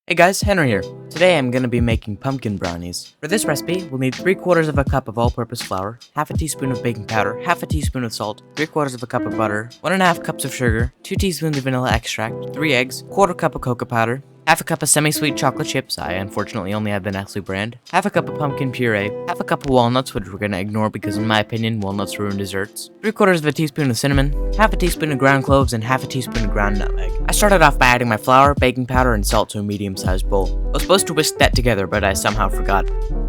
Hey guys, Henry here. Today I'm going to be making pumpkin brownies. For this recipe, we'll need 3/4 of a cup of all-purpose flour, half a teaspoon of baking powder, half a teaspoon of salt, 3/4 of a cup of butter, 1.5 cups of sugar, 2 teaspoons of vanilla extract, 3 eggs, 1/4 cup of cocoa powder, half a cup of semi-sweet chocolate chips, I unfortunately only have the Nestle brand, half a cup of pumpkin puree, half a cup of walnuts, which we're going to ignore because in my opinion, walnuts ruin desserts, 3/4 of a teaspoon of cinnamon, half a teaspoon of ground cloves, and half a teaspoon of ground nutmeg. I started off by adding my flour, baking powder, and salt to a medium-sized bowl. I was supposed to whisk that together, but I somehow forgot.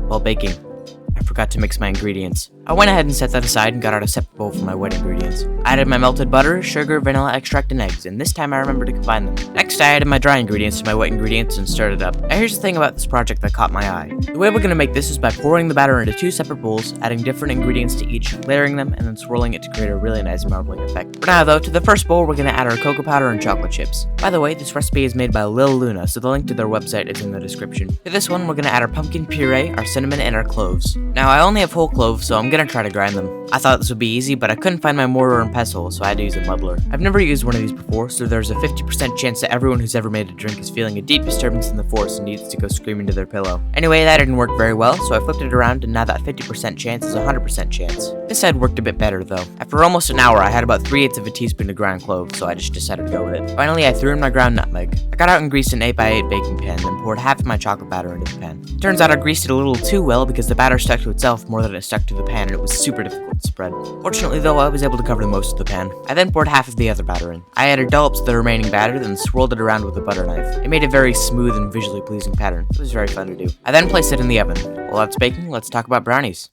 While baking, I forgot to mix my ingredients. I went ahead and set that aside and got out a separate bowl for my wet ingredients. I added my melted butter, sugar, vanilla extract, and eggs, and this time I remembered to combine them. Next, I added my dry ingredients to my wet ingredients and stirred it up. Now here's the thing about this project that caught my eye. The way we're going to make this is by pouring the batter into 2 separate bowls, adding different ingredients to each, layering them, and then swirling it to create a really nice marbling effect. For now though, to the first bowl we're going to add our cocoa powder and chocolate chips. By the way, this recipe is made by Lil Luna, so the link to their website is in the description. To this one, we're going to add our pumpkin puree, our cinnamon, and our cloves. Now I only have whole cloves, so I'm going to try to grind them. I thought this would be easy, but I couldn't find my mortar and pestle, so I had to use a muddler. I've never used one of these before, so there's a 50% chance that everyone who's ever made a drink is feeling a deep disturbance in the force and needs to go screaming to their pillow. Anyway, that didn't work very well, so I flipped it around, and now that 50% chance is a 100% chance. This side worked a bit better, though. After almost an hour, I had about 3/8 of a teaspoon of ground cloves, so I just decided to go with it. Finally, I threw in my ground nutmeg. I got out and greased an 8x8 baking pan, then poured half of my chocolate batter into the pan. Turns out I greased it a little too well because the batter stuck to itself more than it stuck to the pan, and it was super difficult to spread. Fortunately though, I was able to cover most of the pan. I then poured half of the other batter in. I added dollops of the remaining batter, then swirled it around with a butter knife. It made a very smooth and visually pleasing pattern. It was very fun to do. I then placed it in the oven. While that's baking, let's talk about brownies.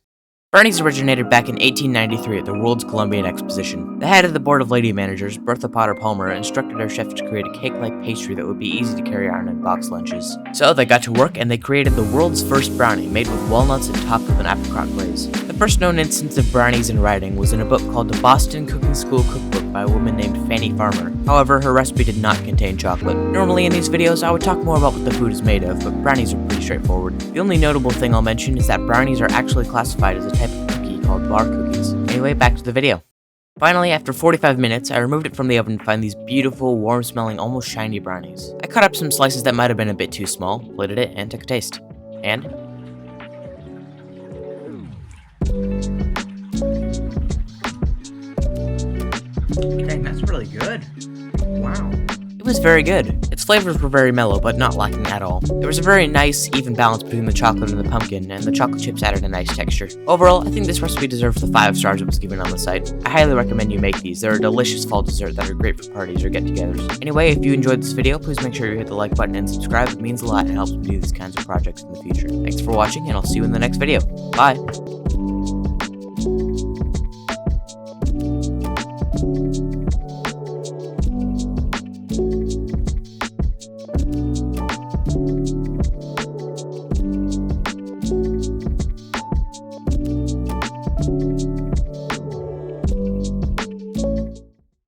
Brownies originated back in 1893 at the World's Columbian Exposition. The head of the board of lady managers, Bertha Potter Palmer, instructed her chef to create a cake-like pastry that would be easy to carry around in box lunches. So they got to work and they created the world's first brownie, made with walnuts and topped with an apricot glaze. The first known instance of brownies in writing was in a book called The Boston Cooking School Cookbook by a woman named Fanny Farmer. However, her recipe did not contain chocolate. Normally in these videos, I would talk more about what the food is made of, but brownies are pretty straightforward. The only notable thing I'll mention is that brownies are actually classified as a type of cookie called bar cookies. Anyway, back to the video. Finally, after 45 minutes, I removed it from the oven to find these beautiful, warm-smelling, almost shiny brownies. I cut up some slices that might have been a bit too small, plated it, and took a taste. And dang, that's really good. Wow. It was very good. Its flavors were very mellow, but not lacking at all. There was a very nice, even balance between the chocolate and the pumpkin, and the chocolate chips added a nice texture. Overall, I think this recipe deserves the 5 stars it was given on the site. I highly recommend you make these. They're a delicious fall dessert that are great for parties or get-togethers. Anyway, if you enjoyed this video, please make sure you hit the like button and subscribe. It means a lot and helps me do these kinds of projects in the future. Thanks for watching, and I'll see you in the next video. Bye!